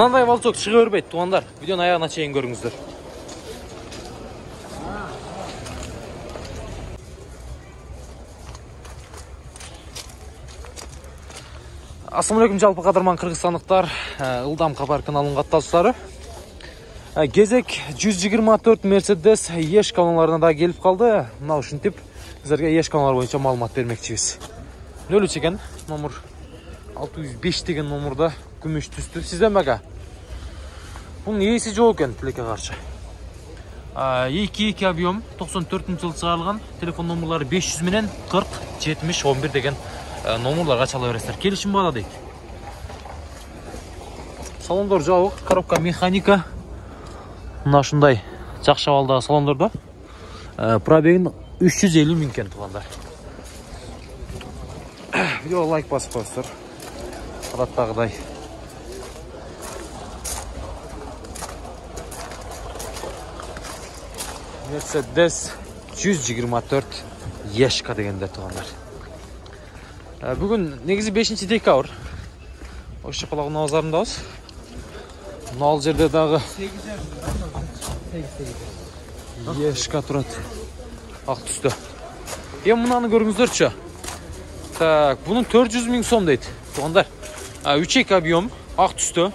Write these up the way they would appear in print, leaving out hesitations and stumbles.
Мынандай балчок чыга бербейт, тугандар. Видеоны аягына чейин көрүңүздөр. Assalamu alaikum жалпы кадырман кыргызстандыктар, Ылдам Кабар каналынын каттаушылары. Кезек 124 Mercedes еш колоналарына да келип калды. Мына ушинтип силерге еш колоналар боюнча маалымат бермекчибиз. 03 экен, номер 605 деген номерда күмүш түстү. Сизден бага. Бунун ээси жок экен тилекке каршы. 2 объем 94-жылы чыгарылган. Телефон номерлары 500 менен 40 70 11 деген номерларга чала бересиздер. Келишим баада дейт. Салондор жабык, коробка механика. Мына ушундай жакшы абалдагы салондордо. Пробегин 350 миң экен тугандар. Видео лайк басып коесуздар. Адаттагыдай. Mercedes 124 Ешка дегенде тугандар. Бүгүн негизи 5-декабрь. Ошо калагына базарындабыз. Мына ал жерде дагы Ешка турат. Ак түстө. Эми мынаны көрүңүздөрчү. Так, бунун 400 миң сом дейт. Тугандар. 3 объем, ак түстө.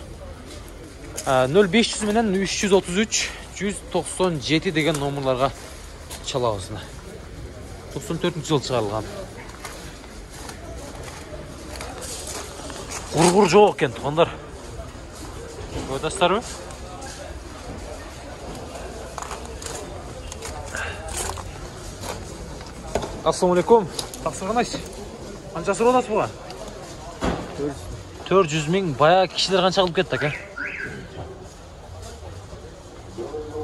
0500 менен 333 197 деген номерларга чалабыз. 94-жылы чыгарылган. Кургур жок экен тугандар. Көрөсүздарбы? Assalamu alaikum. Тапсырганайсыз. Канча сурап атасыз буга? 400 миң. Бая кишилер канча кылып кетти ака?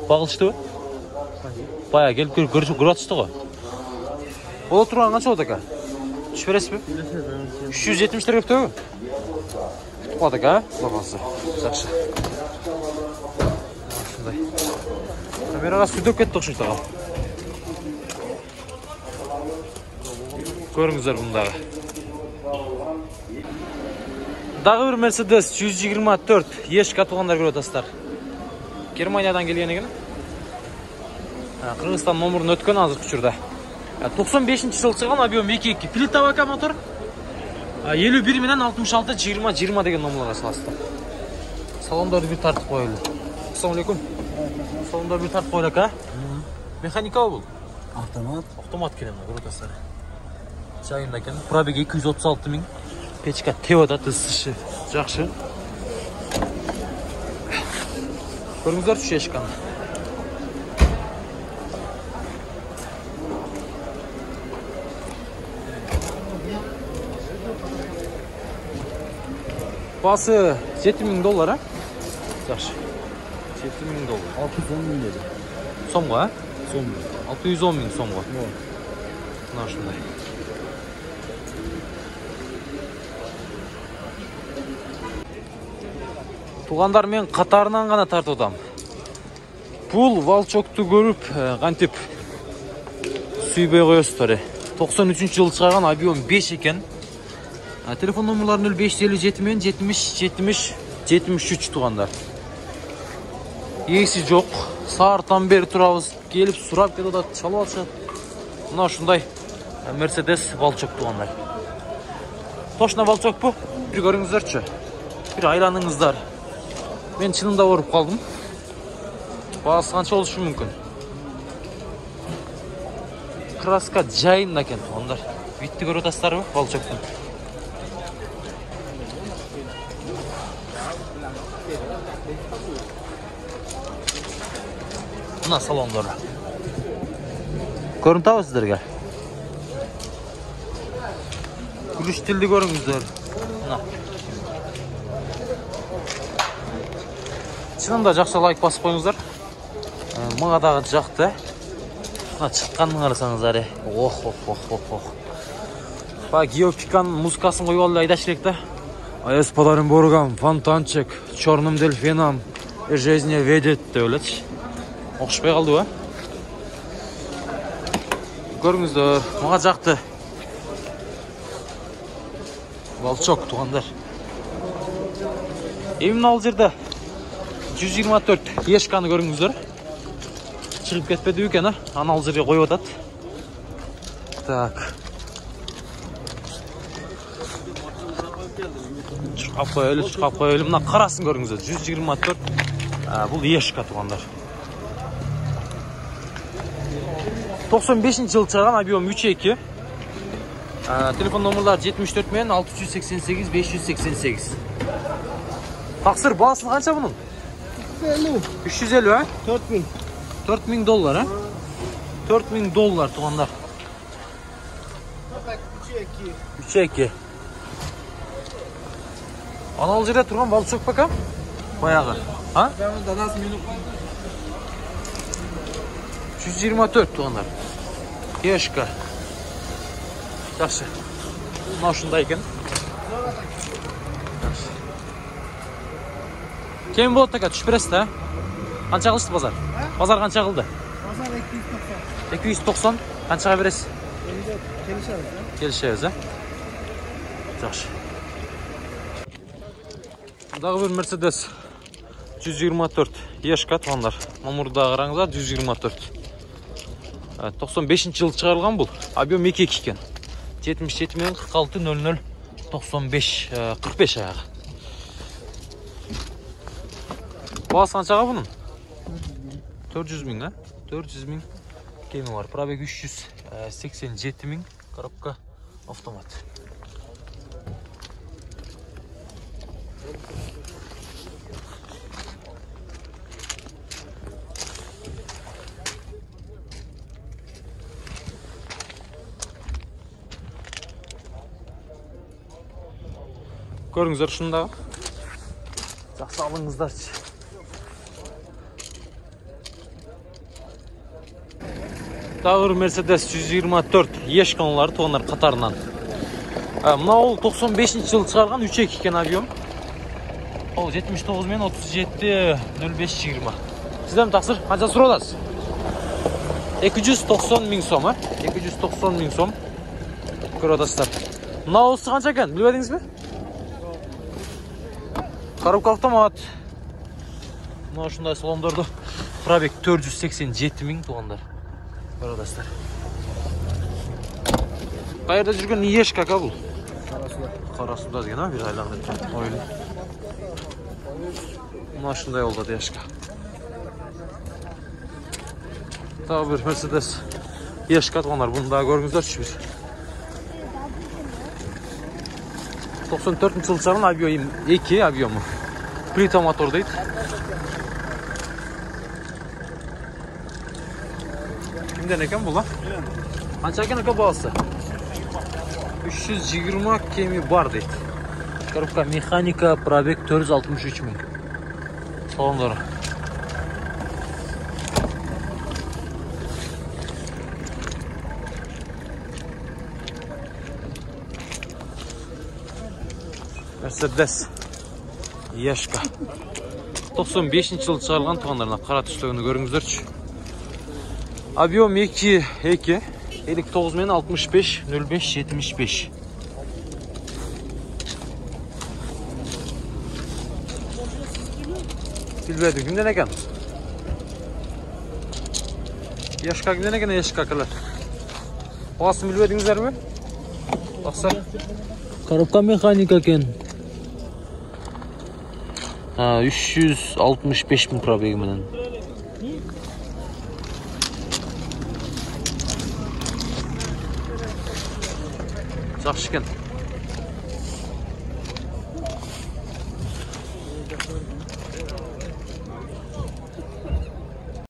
Багылчтыбы? Бая келип көрүп атышты го. Боло турган канча болот ака? Түшүп бересизби? 370 лира кептеби? Кутуп ака, багасы. Жакшы. Ушундай. Камерага сүдөп кетти окшойт ага. Көрүңүздөр мындагы. Дагы бир Mercedes 124 Ешка тугандар көрүп атасыздар. Германиядан келген экен. Кыргызстан номерин өткөн азыркы учурда. 95-жылы чыган объем 2.2 плита бака мотор. 51 менен 66 20 20 деген номерларга саласыздар. Салондорду бир тартып коелу. Assalamu alaikum. Салондорду бир тартып коелу ака. Механика бул. Автомат келем көрүп атасыздар. Чайында екен. Пробег 236 миң. Печка теода ысышы жакшы. Көрүңүздөрчү Ешканы. Басы 7 миң доллар, жакшы. 7 миң доллар. 610 миң dedi. Сомго, Сом. 610 миң сомго. Мына ушундай. Тугандар, мен катарынан гана тартып атам. Бул Волчокту көрүп, кантип сүйбөй коесуздар. 93-жылы чыгарган, объем 5 экен. Телефон номерлары 0557 мен 70 70 73 тугандар. Ээси жок. Саартан бери турабыз. Келип сурап кетип атат, чалып атышат. Мына ушундай Mercedes Волчок тугандар. Точно Волчокпу? Бир көрүңүздөрчү. Бир айланыңыздар. Мен чынында оруп калдым. Баасы канча болушу мүмкүн? Краска жайында экен тугандар. Витти көрүп атасыздарбы Волчоктун? Мына салондор. Көрүнүп атабы сиздерге? Күлүш тилди көрүңүздөр. Мына. Чынында жакшы лайк басып коюңуздар. Мага дагы жакты. Мына чыкканын карасаңыздар. Ох. Ба Геопиканын музыкасын коюп алып айдаш керек да. А с подарим боргам, фонтанчик, черным дельфином, и жизнь ведет деп элечи. Окшпой калдыбы? Көрүңүздөр, мага жакты. Волчок тугандар. Эми ал жерде 124 ешканы көріңіздер. Шығып кетпеді екен, анал жерге қойып атады. Так. Шығап қойылы. Мына қарасын көріңіздер. 124. Бұл ешка туғандар. 95 жыл шығарған объем 3.2. Телефон номерлары 74 мен 688 588. Тақсыр, бағасы қанша бұның? 350, 4000. $4000, $4000 туғандар. 3.2. Анал жерде тұрған балшөк бака? Баяғы. 124 туғандар. Ешка. Жақсы. Мынау шындай екен. Кем болады така, түш бересіз да? Қанша қылышты базар? Базар қанша қылды? Базар 290. 290. Қаншаға бересіз? Келішеміз, Келішеміз, Жақсы. Дағы бір Мерседес 124 ешка туғандар. Мамырда қараңыздар 124. 95 жыл шығарылған бұл. Объем 2.2 екен. 77 мен 46 00 95 45 аяғы. Бағасы қаншаға бұның? 400 000, 400 000 кемі бар. Пробег 387 000, коробка автомат. Көріңіздер шындағы. Жақсы алыңыздаршы. Тағы Мерседес 124 ешканалары туғандар қатарынан. Мына ол 95 жыл шығарған 3.2 екен объем. Ол 79 мен 37 05 20. Сізден тақсыр, қанша сұрадасыз? 290 000 сом, 290 000 сом. Көріп Мына осы қанша екен, біліп едіңіз бе? Коробка автомат. Мына шындай салондарды. Пробег 487 000 туғандар. Көріп Қайырда жүрген ешка бұл? Қарасуда деген, бір айлағында ойлы. Мына шындай олды ешка. Тағы бір Мерседес ешка туғандар. Бұны да көріңіздер шүбір. 94 жыл шығарған объем 2 объемы. Плита мотор дейді. Кімден екен бұл, Қанша екен екен бағасы? 320 кемі бар дейді. Коробка механика, пробег 463 000. Салондары. Мерседес ешка 95 жыл шығарылған туғандарына қара түстігіні көріңіздерші. Объем 2 59 мен 65 05 75. Білбеді, кімден екен? Ешка кімден екен, ешка кілі? Бағасын білбедіңіздер ме? Бақса? Коробка механика екен. 365 000 пробегі менен. Жақсы екен.